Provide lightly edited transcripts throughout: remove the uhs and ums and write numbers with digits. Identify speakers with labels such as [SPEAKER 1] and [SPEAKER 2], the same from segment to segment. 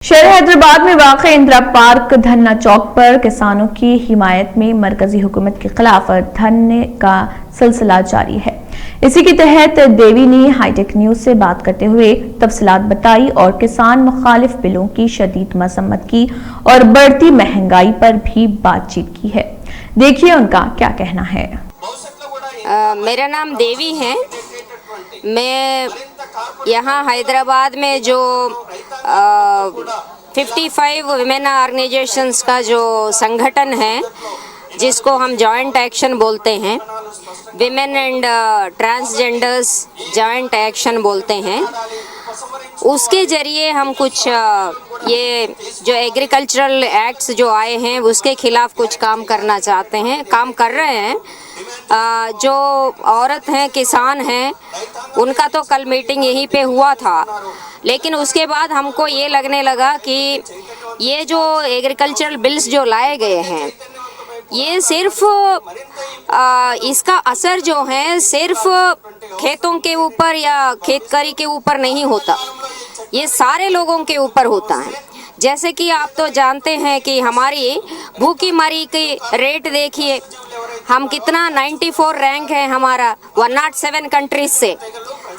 [SPEAKER 1] शहर हैदराबाद में वाक़ई इंदिरा पार्क धरना चौक पर किसानों की हिमायत में मरकजी हुकूमत के खिलाफ धरने का सिलसिला जारी है। इसी के तहत देवी ने हाईटेक न्यूज से बात करते हुए तफसीलात बताई और किसान मुखालिफ बिलों की शदीद मजम्मत की और बढ़ती महंगाई पर भी बातचीत की है। देखिए उनका क्या कहना है।
[SPEAKER 2] मेरा नाम देवी है। मैं यहाँ हैदराबाद में जो 55 वुमेन ऑर्गेनाइजेशंस का जो संगठन है जिसको हम जॉइंट एक्शन बोलते हैं, women and transgenders joint action बोलते हैं, उसके ज़रिए हम कुछ ये जो एग्रीकल्चरल एक्ट्स जो आए हैं उसके खिलाफ कुछ काम करना चाहते हैं, काम कर रहे हैं। जो औरत हैं, किसान हैं, उनका तो कल मीटिंग यहीं पे हुआ था, लेकिन उसके बाद हमको ये लगने लगा कि ये जो एग्रीकल्चरल बिल्स जो लाए गए हैं ये सिर्फ इसका असर जो है सिर्फ खेतों के ऊपर या खेतकारी के ऊपर नहीं होता, ये सारे लोगों के ऊपर होता है। जैसे कि आप तो जानते हैं कि हमारी भूखी मरी की रेट देखिए, हम कितना 94 रैंक है हमारा 107 कंट्रीज से।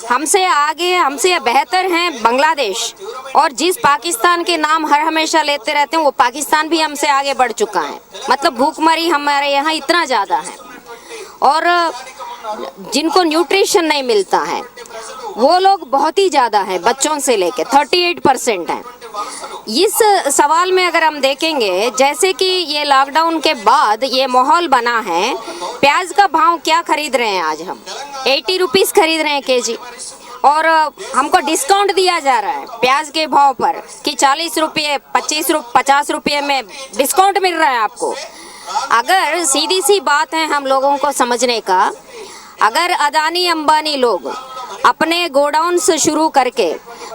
[SPEAKER 2] हमसे आगे, हमसे बेहतर हैं बांग्लादेश, और जिस पाकिस्तान के नाम हर हमेशा लेते रहते हैं वो पाकिस्तान भी हमसे आगे बढ़ चुका है। मतलब भूखमरी हमारे यहाँ इतना ज़्यादा है, और जिनको न्यूट्रिशन नहीं मिलता है वो लोग बहुत ही ज़्यादा है, बच्चों से लेके 38% हैं। इस सवाल में अगर हम देखेंगे, जैसे कि ये लॉकडाउन के बाद ये माहौल बना है, प्याज का भाव क्या खरीद रहे हैं आज हम 80 रुपीज़ खरीद रहे हैं केजी, और हमको डिस्काउंट दिया जा रहा है प्याज के भाव पर कि 40 रुपये 50 रुपये में डिस्काउंट मिल रहा है आपको। अगर सीधी सी बात है हम लोगों को समझने का, अगर अदानी अंबानी लोग अपने गोडाउन से शुरू करके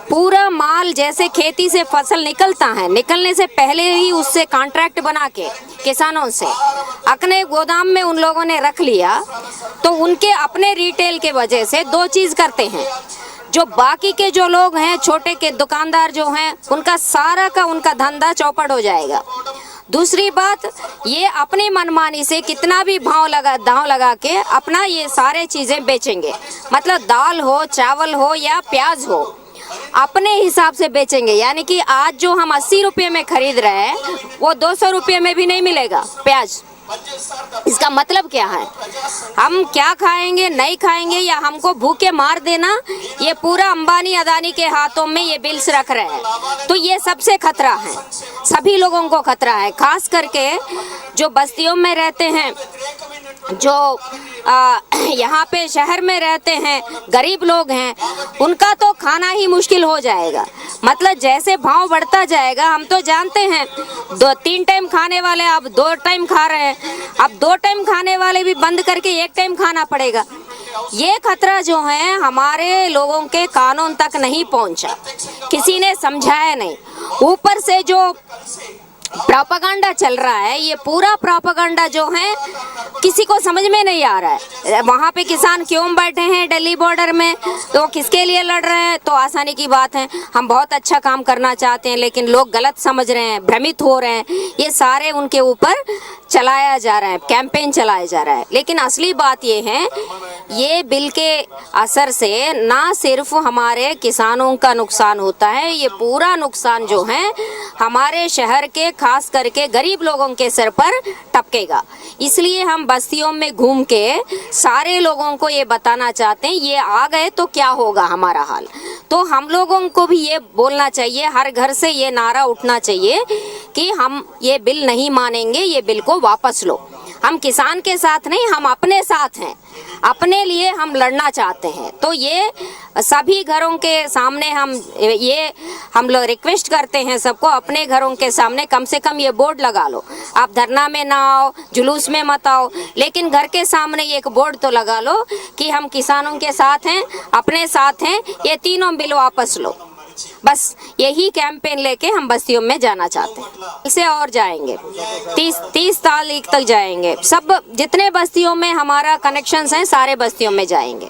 [SPEAKER 2] पूरा माल, जैसे खेती से फसल निकलता है, निकलने से पहले ही उससे कॉन्ट्रैक्ट बना के किसानों से अपने गोदाम में उन लोगों ने रख लिया, तो उनके अपने रिटेल के वजह से दो चीज़ करते हैं। जो बाकी के जो लोग हैं, छोटे के दुकानदार जो हैं, उनका सारा का उनका धंधा चौपट हो जाएगा। दूसरी बात, ये अपनी मनमानी से कितना भी दांव लगा के अपना ये सारे चीज़ें बेचेंगे। मतलब दाल हो, चावल हो या प्याज हो, अपने हिसाब से बेचेंगे। यानी कि आज जो हम 80 रुपये में खरीद रहे हैं वो 200 रुपये में भी नहीं मिलेगा प्याज। इसका मतलब क्या है? हम क्या खाएंगे, नहीं खाएंगे, या हमको भूखे मार देना, ये पूरा अंबानी अदानी के हाथों में ये बिल्स रख रहे हैं। तो ये सबसे खतरा है, सभी लोगों को खतरा है, खास करके जो बस्तियों में रहते हैं, जो यहाँ पे शहर में रहते हैं, गरीब लोग हैं, उनका तो खाना ही मुश्किल हो जाएगा। मतलब जैसे भाव बढ़ता जाएगा, हम तो जानते हैं 2-3 टाइम खाने वाले अब 2 टाइम खा रहे हैं, अब 2 टाइम खाने वाले भी बंद करके 1 टाइम खाना पड़ेगा। ये खतरा जो है हमारे लोगों के कानून तक नहीं पहुंचा, किसी ने समझाया नहीं। ऊपर से जो प्रोपेगेंडा चल रहा है, ये पूरा प्रोपेगेंडा जो है किसी को समझ में नहीं आ रहा है। वहाँ पे किसान क्यों बैठे हैं दिल्ली बॉर्डर में, तो किसके लिए लड़ रहे हैं? तो आसानी की बात है, हम बहुत अच्छा काम करना चाहते हैं, लेकिन लोग गलत समझ रहे हैं, भ्रमित हो रहे हैं। ये सारे उनके ऊपर चलाया जा रहा है, कैंपेन चलाया जा रहा है। लेकिन असली बात ये है, ये बिल के असर से ना सिर्फ हमारे किसानों का नुकसान होता है, ये पूरा नुकसान जो है हमारे शहर के, खास करके गरीब लोगों के सर पर टपकेगा। इसलिए हम बस्तियों में घूम के सारे लोगों को ये बताना चाहते हैं, ये आ गए तो क्या होगा हमारा हाल। तो हम लोगों को भी ये बोलना चाहिए, हर घर से ये नारा उठना चाहिए कि हम ये बिल नहीं मानेंगे, ये बिल को वापस लो। हम किसान के साथ नहीं, हम अपने साथ हैं, अपने लिए हम लड़ना चाहते हैं। तो ये सभी घरों के सामने हम लोग रिक्वेस्ट करते हैं सबको, अपने घरों के सामने कम से कम ये बोर्ड लगा लो। आप धरना में ना आओ, जुलूस में मत आओ, लेकिन घर के सामने एक बोर्ड तो लगा लो कि हम किसानों के साथ हैं, अपने साथ हैं, ये तीनों बिल वापस लो। बस यही कैंपेन लेके हम बस्तियों में जाना चाहते हैं। इसे और जाएंगे, 30 तारीख तक जाएंगे। सब जितने बस्तियों में हमारा कनेक्शंस हैं, सारे बस्तियों में जाएंगे।